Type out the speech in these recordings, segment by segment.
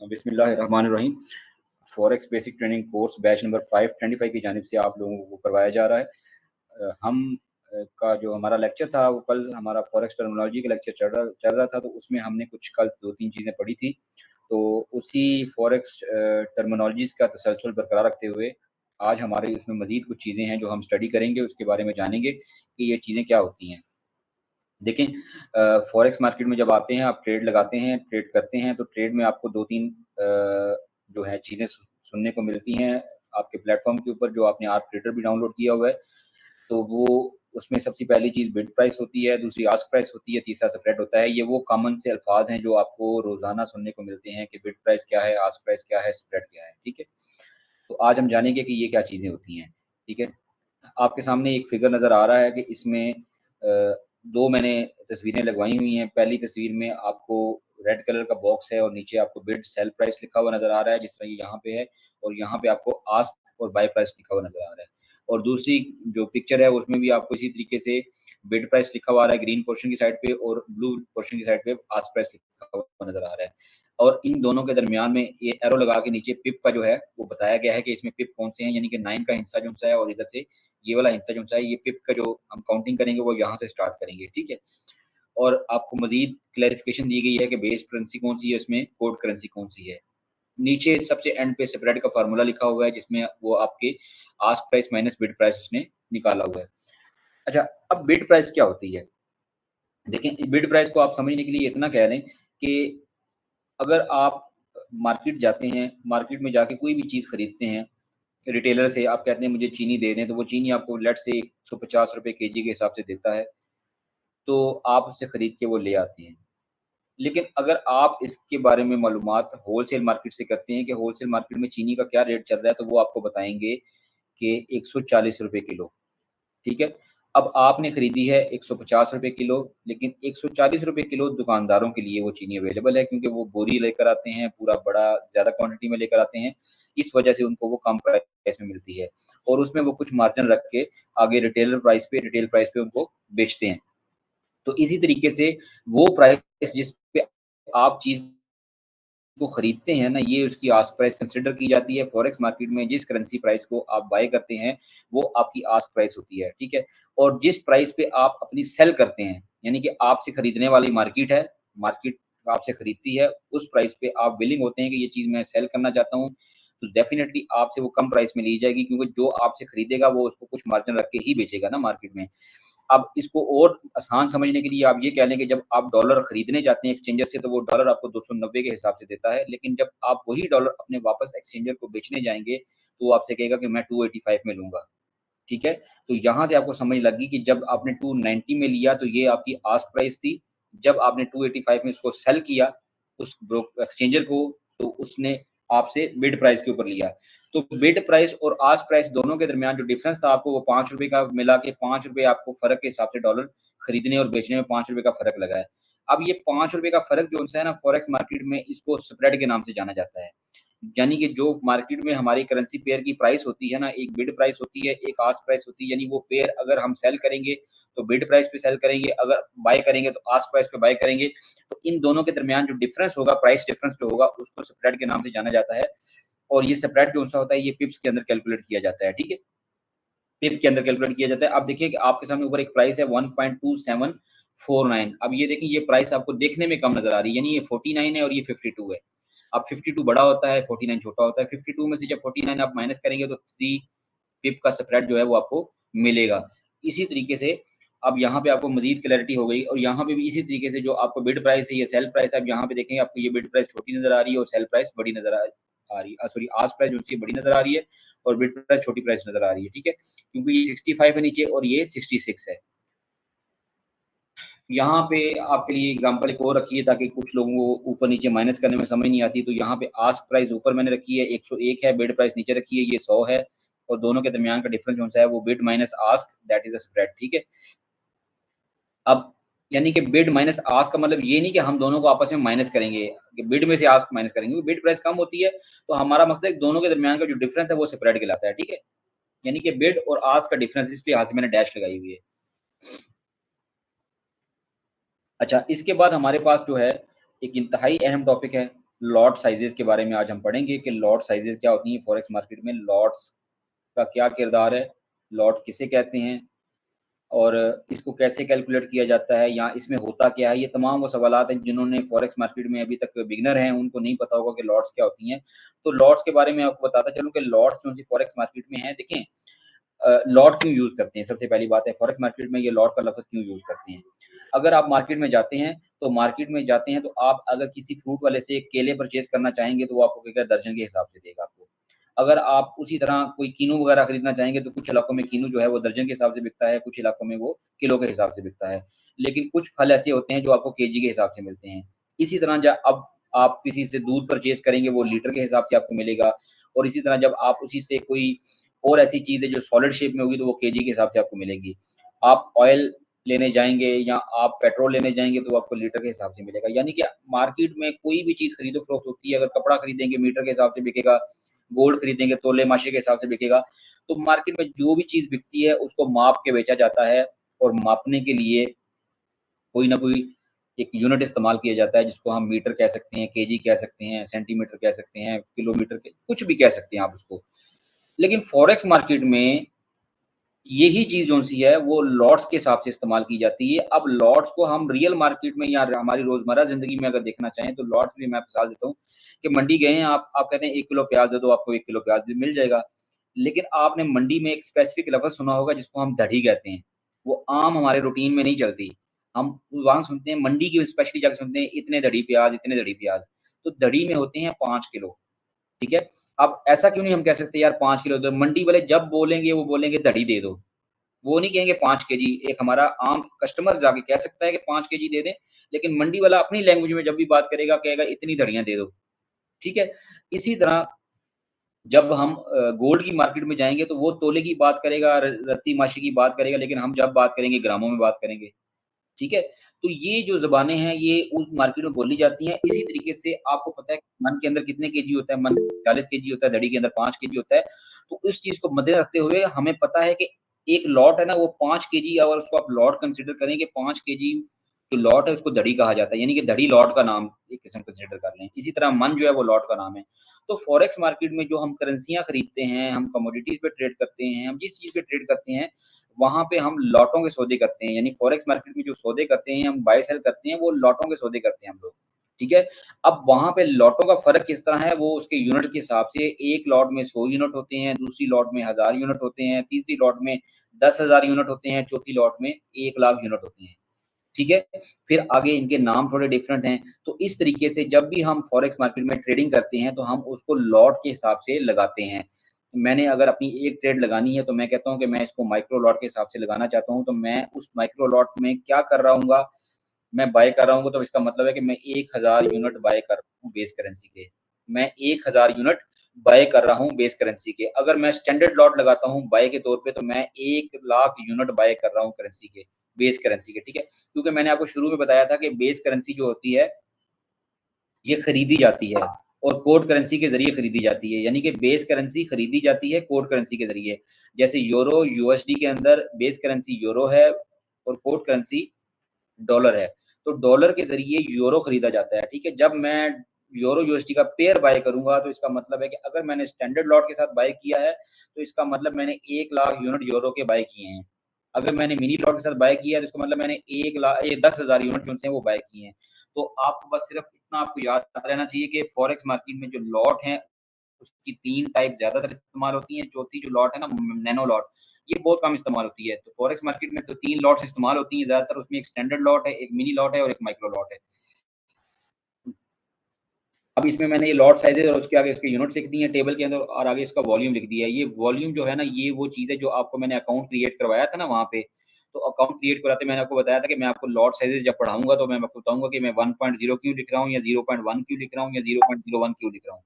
बिस्मिल्लाहिर्रहमानिर्रहीम। Forex basic training course batch number 525 की जानिब से आप लोगों को करवाया जा रहा है। हम का जो हमारा लेक्चर था वो कल हमारा फॉरेक्स टर्मिनोलॉजी का लेक्चर चल रहा था, तो उसमें हमने कुछ कल 2-3 चीज़ें पढ़ी थी। तो उसी फॉरेक्स टर्मिनोलॉजीज़ का तसलसल बरकरार रखते हुए आज हमारे उसमें मज़ीद कुछ चीज़ें हैं जो हम स्टडी करेंगे, उसके बारे में जानेंगे कि ये चीज़ें क्या होती हैं। देखें, फॉरेक्स मार्केट में जब आते हैं, आप ट्रेड लगाते हैं, ट्रेड करते हैं, तो ट्रेड में आपको 2-3 जो है चीज़ें सुनने को मिलती हैं आपके प्लेटफ़ॉर्म के ऊपर, जो आपने आर्क ट्रेडर भी डाउनलोड किया हुआ है। तो वो उसमें सबसे पहली चीज़ बिड प्राइस होती है, दूसरी आस्क प्राइस होती है, तीसरा स्प्रेड होता है। ये वो कॉमन से अल्फ़ाज़ हैं जो आपको रोज़ाना सुनने को मिलते हैं कि बिड प्राइस क्या है, आस्क प्राइस क्या है, स्प्रेड क्या है, ठीक है? तो आज हम जानेंगे कि ये क्या चीज़ें होती हैं, ठीक है? आपके सामने एक फ़िगर नज़र आ रहा है कि इसमें 2 मैंने तस्वीरें लगवाई हुई हैं। पहली तस्वीर में आपको रेड कलर का बॉक्स है और नीचे आपको बिड सेल प्राइस लिखा हुआ नज़र आ रहा है, जिस तरह ये यहाँ पे है, और यहाँ पे आपको आस्क और बाय प्राइस लिखा हुआ नज़र आ रहा है। और दूसरी जो पिक्चर है उसमें भी आपको इसी तरीके से बिड प्राइस लिखा हुआ आ रहा है ग्रीन पोर्शन की साइड पे, और ब्लू पोर्शन की साइड पे आस्क प्राइस लिखा हुआ नज़र आ रहा है। और इन दोनों के दरमियान में ये एरो लगा के नीचे पिप का जो है वो बताया गया है कि इसमें पिप कौन से हैं, यानी कि 9 का हिस्सा जो-सा है, और इधर से ये वाला हिस्सा जो-सा है, ये पिप का जो हम काउंटिंग करेंगे वो यहाँ से स्टार्ट करेंगे, ठीक है? और आपको मज़ीद क्लैरिफ़िकेशन दी गई है कि बेस करेंसी कौन-सी है इसमें, कोड करेंसी कौन-सी है। नीचे सबसे एंड पे स्प्रेड का फ़ॉर्मूला लिखा हुआ है, जिसमें वो आपके ask price minus bid price उसने निकाला हुआ है। अच्छा, अब बिड प्राइस क्या होती है? देखें, बिड प्राइस को आप समझने के लिए इतना कह लें कि अगर आप मार्केट जाते हैं, मार्केट में जाके कोई भी चीज़ खरीदते हैं, रिटेलर से आप कहते हैं मुझे चीनी दे दें, तो वो चीनी आपको लेट्स से ₹150 केजी के हिसाब से देता है, तो आप उससे खरीद के वो ले आते हैं। लेकिन अगर आप इसके बारे में मालूमात होलसेल मार्केट से करते हैं कि होलसेल मार्केट में चीनी का क्या रेट चल रहा है, तो वो आपको बताएँगे कि ₹140 किलो। ठीक है? अब आपने खरीदी है ₹150 किलो, लेकिन ₹140 किलो दुकानदारों के लिए वो चीनी अवेलेबल है, क्योंकि वो बोरी लेकर आते हैं, पूरा बड़ा ज़्यादा क्वांटिटी में लेकर आते हैं। इस वजह से उनको वो कम प्राइस में मिलती है, और उसमें वो कुछ मार्जिन रख के आगे रिटेल प्राइस पे उनको बेचते हैं। तो इसी तरीके से वो प्राइस जिस पे आप चीज़ को खरीदते हैं ना, ये उसकी आस्क प्राइस कंसिडर की जाती है। फॉरेक्स मार्केट में जिस करेंसी प्राइस को आप बाय करते हैं, वो आपकी आस्क प्राइस होती है, ठीक है? और जिस प्राइस पे आप अपनी सेल करते हैं, यानी कि आपसे खरीदने वाली मार्केट है, मार्केट आपसे खरीदती है, उस प्राइस पे आप विलिंग होते हैं कि ये चीज़ मैं सेल करना चाहता हूँ, तो डेफ़िनिटली आपसे वो कम प्राइस में ली जाएगी, क्योंकि जो आपसे खरीदेगा वो उसको कुछ मार्जिन रख के ही बेचेगा ना मार्केट में। अब इसको और आसान समझने के लिए आप ये कह लें कि जब आप डॉलर खरीदने जाते हैं एक्सचेंजर से, तो वो डॉलर आपको 290 के हिसाब से देता है, लेकिन जब आप वही डॉलर अपने वापस एक्सचेंजर को बेचने जाएँगे, तो वो आपसे कहेगा कि मैं 285 में लूँगा, ठीक है? तो यहाँ से आपको समझ लग गई कि जब आपने 290 में लिया, तो ये आपकी आस्क प्राइस थी। जब आपने 285 में इसको सेल किया, उस एक्सचेंजर को, तो उसने आपसे बिड प्राइस के ऊपर लिया। तो बिड प्राइस और आस्क प्राइस दोनों के दरमियान जो डिफरेंस था आपको, वो ₹5 का मिला के ₹5 आपको फ़र्क के हिसाब से डॉलर खरीदने और बेचने में ₹5 का फ़र्क लगा है। अब ये ₹5 का फ़र्क जो-सा है ना, फॉरेक्स मार्केट में इसको स्प्रेड के नाम से जाना जाता है। यानी कि जो मार्केट में हमारी करेंसी पेयर की प्राइस होती है ना, एक बिड प्राइस होती है, एक आस्क प्राइस होती है, यानी वो पेयर अगर हम सेल करेंगे, तो बिड प्राइस पे सेल करेंगे, अगर बाय करेंगे तो आस्क प्राइस पे बाय करेंगे। तो इन दोनों के दरमियान जो डिफरेंस होगा, प्राइस डिफरेंस जो होगा, उसको स्प्रेड के नाम से जाना जाता है, और ये स्प्रेड जो-सा होता है, ये पिप्स के अंदर कैलकुलेट किया जाता है, ठीक है? पिप के अंदर कैलकुलेट किया जाता है। अब देखिए कि आपके सामने ऊपर एक प्राइस है 1.2749। अब ये देखिए, ये प्राइस आपको देखने में कम नज़र आ रही है, यानी ये 49 है और ये 52 है। अब 52 बड़ा होता है, 49 छोटा होता है। 52 में से जब 49 आप माइनस करेंगे, तो 3 पिप का स्प्रेड जो है वो आपको मिलेगा। इसी तरीके से अब यहाँ पे आपको मज़ीद क्लैरिटी हो गई, और यहाँ पे भी इसी तरीके से जो आपको बिड प्राइस है, ये सेल प्राइस है। अब यहाँ पे देखेंगे, आपको ये बिड प्राइस छोटी नज़र आ रही है और सेल प्राइस बड़ी नज़र आ रही है, सॉरी, आस्क प्राइस जो सी बड़ी नज़र आ रही है और बिड प्राइस छोटी प्राइस नज़र आ रही है, ठीक है? क्योंकि ये 65 है नीचे और ये 66 है। यहाँ पे आपके लिए एग्ज़ाम्पल एक और रखी है, ताकि कुछ लोगों को ऊपर-नीचे माइनस करने में समझ नहीं आती, तो यहाँ पे आस्क प्राइस ऊपर मैंने रखी है 101 है, बिड प्राइस नीचे रखी है, ये 100 है, और दोनों के दरमियान का डिफरेंस कौन-सा है, वो bid minus ask, that is a spread, ठीक है? अब यानी कि बिड माइनस आस्क का मतलब ये नहीं कि हम दोनों को आपस में माइनस करेंगे, कि बिड में से आस्क माइनस करेंगे, क्योंकि बिड प्राइस कम होती है, तो हमारा मकसद है कि दोनों के दरमियान का जो डिफरेंस है वो स्प्रेड कहलाता है, ठीक है? यानी कि बिड और आस्क का डिफरेंस, इसलिए यहाँ से मैंने डैश लगाई हुई है। अच्छा, इसके बाद हमारे पास जो है, एक इंतहाई अहम टॉपिक है, लॉट साइज़ेज़ के बारे में आज हम पढ़ेंगे कि लॉट साइज़ेज़ क्या होती हैं फॉरेक्स मार्केट में, लॉट्स का क्या किरदार है, लॉट किसे कहते हैं और इसको कैसे कैलकुलेट किया जाता है या इसमें होता क्या है? ये तमाम वो सवालात हैं जिन्होंने फॉरेक्स मार्केट में अभी तक बिगिनर हैं, उनको नहीं पता होगा कि लॉट्स क्या होती हैं। तो लॉट्स के बारे में आपको बताता चलूँ कि लॉट्स जो सी फॉरेक्स मार्केट में हैं, देखें लॉट क्यों यूज़ करते हैं? सबसे पहली बात है फॉरेक्स मार्केट में ये लॉट का लफ़्ज़ क्यों यूज़ करते हैं? अगर आप मार्केट में जाते हैं, तो मार्केट में जाते हैं तो आप अगर किसी फ्रूट वाले से केले परचेज़ करना चाहेंगे तो वो आपको क्या दर्जन के हिसाब से देगा आपको। अगर आप उसी तरह कोई कीनू वगैरह खरीदना चाहेंगे तो कुछ इलाकों में कीनू जो है वो दर्जन के हिसाब से बिकता है, कुछ इलाकों में वो किलो के हिसाब से बिकता है। लेकिन कुछ फल ऐसे होते हैं जो आपको केजी के हिसाब से मिलते हैं। इसी तरह अब आप किसी से दूध परचेज़ करेंगे वो लीटर के हिसाब से आपको मिलेगा और इसी तरह जब आप उसी से कोई और ऐसी चीज़ है जो सॉलिड शेप में होगी तो वो केजी के हिसाब से आपको मिलेगी। आप ऑयल लेने जाएँगे या आप पेट्रोल लेने जाएँगे तो वो आपको लीटर के हिसाब से मिलेगा। यानी कि मार्केट में कोई भी चीज़ खरीदो-फ़रोख्त होती है, अगर कपड़ा खरीदेंगे मीटर के हिसाब से बिकेगा, गोल्ड खरीदेंगे तोले-माशे के हिसाब से बिकेगा। तो मार्केट में जो भी चीज़ बिकती है उसको माप के बेचा जाता है और मापने के लिए कोई ना कोई एक यूनिट इस्तेमाल किया जाता है जिसको हम मीटर कह सकते हैं, केजी कह सकते हैं, सेंटीमीटर कह सकते हैं, किलोमीटर के कुछ भी कह सकते हैं आप उसको। लेकिन फॉरेक्स मार्केट में यही चीज़ जो-सी है वो लॉट्स के हिसाब से इस्तेमाल की जाती है। अब लॉट्स को हम रियल मार्केट में या हमारी रोज़मर्रा ज़िंदगी में अगर देखना चाहें तो लॉट्स में मैं मिसाल देता हूँ कि मंडी गए हैं आप कहते हैं 1 किलो प्याज़ दे दो, आपको 1 किलो प्याज़ भी मिल जाएगा। लेकिन आपने मंडी में एक स्पेसिफ़िक लफ़्ज़ सुना होगा जिसको हम दढ़ी कहते हैं। वो आम हमारे रूटीन में नहीं चलती। हम वहाँ सुनते हैं मंडी की स्पेशली जाके सुनते हैं इतने दढ़ी प्याज़, इतने दढ़ी प्याज़। तो दढ़ी में होते हैं 5 किलो। ठीक है? अब ऐसा क्यों नहीं हम कह सकते यार 5 किलो दो मंडी वाले जब बोलेंगे वो बोलेंगे दढ़ी दे दो। वो नहीं कहेंगे 5 केजी एक हमारा आम कस्टमर जाके कह सकता है कि 5 केजी दे दें, लेकिन मंडी वाला अपनी लैंग्वेज में जब भी बात करेगा कहेगा इतनी दढ़ियाँ दे दो। ठीक है? इसी तरह जब हम गोल्ड की मार्केट में जाएँगे तो वो तोले की बात करेगा, रत्ती-माशी की बात करेगा, लेकिन हम जब बात करेंगे ग्रामों में बात करेंगे। ठीक है? तो ये जो ज़बानें हैं ये उस मार्केट में बोली जाती हैं। इसी तरीके से आपको पता है कि मन के अंदर कितने केजी होता है, मन 40 केजी होता है, दड़ी के अंदर 5 केजी होता है। तो इस चीज़ को मद्देनज़र रखते हुए हमें पता है कि एक लॉट है ना वो 5 केजी अगर उसको आप लॉट कंसीडर करें कि 5 केजी जो लॉट है उसको दड़ी कहा जाता है। यानी कि दड़ी लॉट का नाम एक किस्म कंसीडर कर लें। इसी तरह मन जो है वो लॉट का नाम है। तो फॉरेक्स मार्केट में जो हम करेंसियाँ खरीदते हैं, हम कमोडिटीज़ पे ट्रेड करते हैं, हम जिस चीज़ पे ट्रेड करते हैं वहाँ पे हम लॉटों के सौदे करते हैं, यानी फॉरेक्स मार्केट में जो सौदे करते हैं, हम बाय सेल करते हैं, वो लॉटों के सौदे करते हैं हम लोग, ठीक है? अब वहाँ पे लॉटों का फ़र्क किस तरह है, वो उसके यूनिट के हिसाब से एक लॉट में 100 यूनिट होते हैं, दूसरी लॉट में 1000 यूनिट होते हैं, तीसरी लॉट में 10,000 यूनिट होते हैं, चौथी लॉट में 1 लाख यूनिट होते हैं, ठीक है? फिर आगे इनके नाम थोड़े डिफरेंट हैं, तो इस तरीके से जब भी हम फॉरेक्स मार्केट में ट्रेडिंग करते हैं, तो हम उसको लॉट के हिसाब से लगाते हैं। मैंने अगर अपनी एक ट्रेड लगानी है, तो मैं कहता हूँ कि मैं इसको माइक्रो लॉट के हिसाब से लगाना चाहता हूँ, तो मैं उस माइक्रो लॉट में क्या कर रहा हूँगा, मैं बाय कर रहा हूँ, तो इसका मतलब है कि मैं 1000 यूनिट बाय कर रहा हूँ बेस करेंसी के। मैं 1000 यूनिट बाय कर रहा हूँ बेस करेंसी के। अगर मैं स्टैंडर्ड लॉट लगाता हूँ बाय के तौर पे, तो मैं 1 लाख यूनिट बाय कर रहा हूँ करेंसी के, बेस करेंसी के, ठीक है? क्योंकि मैंने आपको शुरू में बताया था कि बेस करेंसी जो होती है, ये खरीदी जाती है और कोड करेंसी के ज़रिए खरीदी जाती है। यानी कि बेस करेंसी खरीदी जाती है कोड करेंसी के ज़रिए। जैसे यूरो, यूएसडी के अंदर बेस करेंसी यूरो है और कोड करेंसी डॉलर है। तो डॉलर के ज़रिए यूरो खरीदा जाता है, ठीक है? जब मैं यूरो यूएसडी का पेयर बाय करूँगा, तो इसका मतलब है कि अगर मैंने स्टैंडर्ड लॉट के साथ बाय किया है, तो इसका मतलब मैंने 1 लाख यूनिट यूरो के बाय किए हैं। अगर मैंने मिनी लॉट के साथ बाय किया है, तो इसका मतलब मैंने 1 ये 10,000 यूनिट जो हैं वो बाय किए हैं। तो आपको बस सिर्फ़ इतना आपको याद रहना चाहिए कि फॉरेक्स मार्केट में जो लॉट हैं, उसकी 3 टाइप ज़्यादातर इस्तेमाल होती हैं। चौथी जो लॉट है ना नैनो लॉट, ये बहुत कम इस्तेमाल होती है। तो फॉरेक्स मार्केट में तो 3 लॉट्स इस्तेमाल होती हैं ज़्यादातर, उसमें एक स्टैंडर्ड लॉट है, एक मिनी लॉट है और एक माइक्रो लॉट है। अब इसमें मैंने ये लॉट साइज़ेज़ और उसके आगे इसके यूनिट्स लिख दिए हैं टेबल के अंदर और आगे इसका वॉल्यूम लिख दिया है। ये वॉल्यूम जो है ना, ये वो चीज़ है जो आपको मैंने अकाउंट क्रिएट करवाया था ना वहाँ पे, तो अकाउंट क्रिएट कराते मैंने आपको बताया था कि मैं आपको लॉट साइज़ेज़ जब पढ़ाऊँगा तो मैं आपको बताऊँगा कि मैं 1.0 क्यों लिख रहा हूँ या 0.1 क्यों लिख रहा हूँ या 0.01 क्यों लिख रहा हूँ।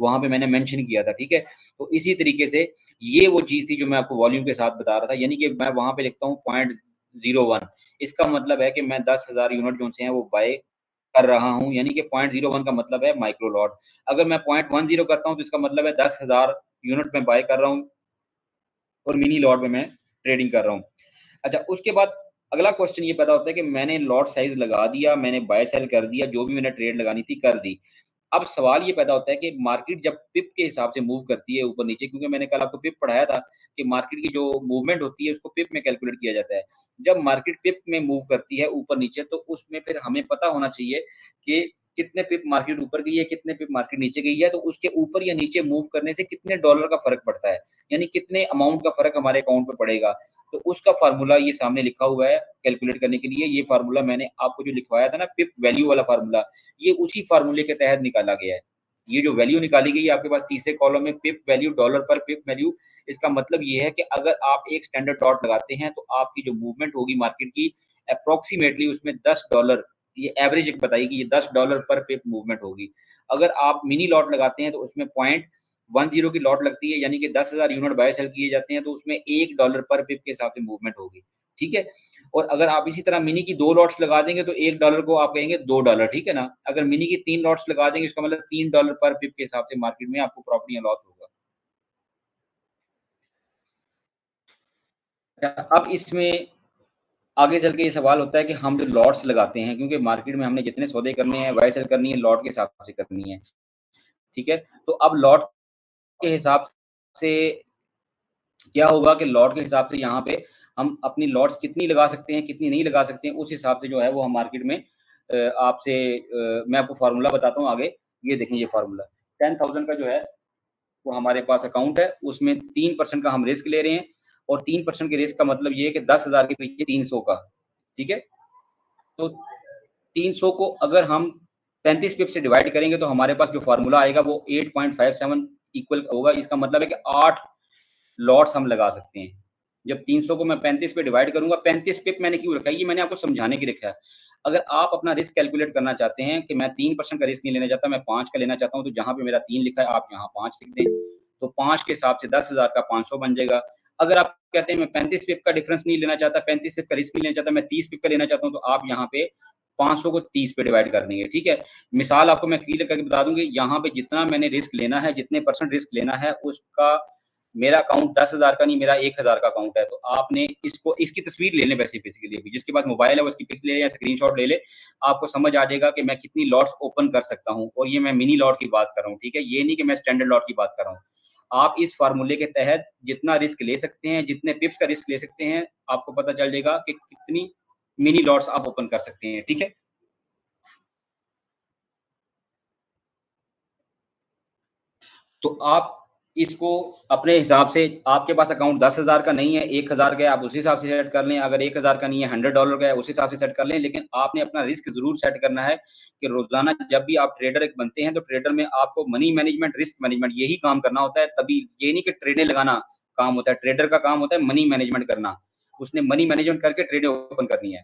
वहाँ पे मैंने मेंशन किया था, ठीक है? तो इसी तरीके से ये वो चीज़ थी जो मैं आपको वॉल्यूम के साथ बता रहा था, यानी कि मैं वहाँ पे लिखता हूँ 0.01 इसका मतलब है कि मैं 10,000 यूनिट जो से हैं वो बाय कर रहा हूँ, यानी कि 0.01 का मतलब है माइक्रो लॉट। अगर मैं 0.10 करता हूँ, तो इसका मतलब है 10,000 यूनिट मैं बाय कर रहा हूँ और मिनी लॉट में मैं ट्रेडिंग कर रहा हूँ। अच्छा, उसके बाद अगला क्वेश्चन ये पैदा होता है कि मैंने लॉट साइज़ लगा दिया, मैंने बाय सेल कर दिया, जो भी मैंने ट्रेड लगानी थी कर दी। अब सवाल ये पैदा होता है कि मार्केट जब पिप के हिसाब से मूव करती है ऊपर-नीचे, क्योंकि मैंने कल आपको पिप पढ़ाया था कि मार्केट की जो मूवमेंट होती है उसको पिप में कैलकुलेट किया जाता है। जब मार्केट पिप में मूव करती है ऊपर-नीचे तो उसमें फिर हमें पता होना चाहिए कि कितने पिप मार्केट ऊपर गई है, कितने पिप मार्केट नीचे गई है, तो उसके ऊपर या नीचे मूव करने से कितने डॉलर का फ़र्क पड़ता है। यानी कितने अमाउंट का फ़र्क हमारे अकाउंट पे पड़ेगा। तो उसका फ़ॉर्मूला ये सामने लिखा हुआ है कैलकुलेट करने के लिए। ये फ़ॉर्मूला मैंने आपको जो लिखवाया था ना पिप वैल्यू वाला फ़ॉर्मूला, ये उसी फ़ॉर्मूले के तहत निकाला गया है। ये जो वैल्यू निकाली गई है आपके पास तीसरे कॉलम में पिप वैल्यू डॉलर पर पिप वैल्यू, इसका मतलब ये है कि अगर आप एक स्टैंडर्ड लॉट लगाते हैं तो आपकी जो मूवमेंट होगी मार्केट की अप्रोक्सीमेटली उसमें $10, ये एवरेज एक बताई कि ये $10 पर पिप मूवमेंट होगी। अगर आप मिनी लॉट लगाते हैं तो उसमें 0.10 की लॉट लगती है, यानी कि 10,000 यूनिट बाय सेल किए जाते हैं तो उसमें $1 पर पिप के हिसाब से मूवमेंट होगी। ठीक है? और अगर आप इसी तरह मिनी की 2 लॉट्स लगा देंगे तो $1 को आप कहेंगे $2, ठीक है ना? अगर मिनी की 3 लॉट्स लगा देंगे इसका मतलब $3 पर पिप के हिसाब से मार्केट में आपको प्रॉफिट या लॉस होगा। अब इसमें आगे चल के ये सवाल होता है कि हम जो लॉट्स लगाते हैं, क्योंकि मार्केट में हमने जितने सौदे करने हैं, बाय सेल करनी है, लॉट के हिसाब से करनी है, ठीक है? तो अब लॉट के हिसाब से क्या होगा कि लॉट के हिसाब से यहाँ पे हम अपनी लॉट्स कितनी लगा सकते हैं, कितनी नहीं लगा सकते हैं, उस हिसाब से जो है वो हम मार्केट में आपसे मैं आपको फ़ॉर्मूला बताता हूँ आगे। ये देखें ये फ़ॉर्मूला 10,000 का जो है, वो हमारे पास अकाउंट है, उसमें 3% का हम रिस्क ले रहे हैं और 3% के रिस्क का मतलब ये है कि 10,000 के पीछे 300 का, ठीक है? तो 300 को अगर हम 35 पिप से डिवाइड करेंगे तो हमारे पास जो फ़ॉर्मूला आएगा वो 8.57 इक्वल होगा। इसका मतलब है कि 8 लॉट्स हम लगा सकते हैं। जब 300 को मैं 35 पे डिवाइड करूँगा, 35 पिप मैंने क्यों रखा है, ये मैंने आपको समझाने के लिए रखा है। अगर आप अपना रिस्क कैलकुलेट करना चाहते हैं कि मैं 3% का रिस्क नहीं लेना चाहता, मैं 5 का लेना चाहता हूँ, तो जहाँ पे मेरा 3 लिखा है, आप यहाँ 5 लिख दें। तो 5 के हिसाब से 10,000 का 500 बन जाएगा। अगर आप कहते हैं मैं 35 पिप का डिफरेंस नहीं लेना चाहता, 35 पिप का रिस्क नहीं लेना चाहता, मैं 30 पिप का लेना चाहता हूँ, तो आप यहाँ पे 500 को 30 पे डिवाइड कर देंगे, ठीक है? मिसाल आपको मैं क्लियर करके बता दूँ कि यहाँ पे जितना मैंने रिस्क लेना है, जितने परसेंट रिस्क लेना है, उसका मेरा अकाउंट 10,000 का नहीं, मेरा 1,000 का अकाउंट है। तो आपने इसको इसकी तस्वीर ले लें वैसे बेसिकली अभी, जिसके पास मोबाइल है वो इसकी पिक ले या स्क्रीनशॉट ले ले, आपको समझ आ जाएगा कि मैं कितनी लॉट्स ओपन कर सकता हूँ और ये मैं मिनी लॉट की बात कर रहा हूँ, ठीक है? ये नहीं कि मैं स्टैंडर्ड लॉट की बात कर रहा हूँ। आप इस फ़ॉर्मूले के तहत जितना रिस्क ले सकते हैं, जितने पिप्स का रिस्क ले सकते हैं, आपको पता चल जाएगा कि कितनी मिनी लॉट्स आप ओपन कर सकते हैं, ठीक है? तो आप इसको अपने हिसाब से आपके पास अकाउंट 10,000 का नहीं है, 1,000 का है, आप उसी हिसाब से सेट कर लें। अगर 1,000 का नहीं है, $100 का है, उसी हिसाब से सेट कर लें। लेकिन आपने अपना रिस्क ज़रूर सेट करना है कि रोज़ाना जब भी आप ट्रेडर एक बनते हैं, तो ट्रेडर में आपको मनी मैनेजमेंट, रिस्क मैनेजमेंट यही काम करना होता है। तभी ये नहीं कि ट्रेडें लगाना काम होता है, ट्रेडर का काम होता है मनी मैनेजमेंट करना। उसने मनी मैनेजमेंट करके ट्रेडें ओपन करनी है।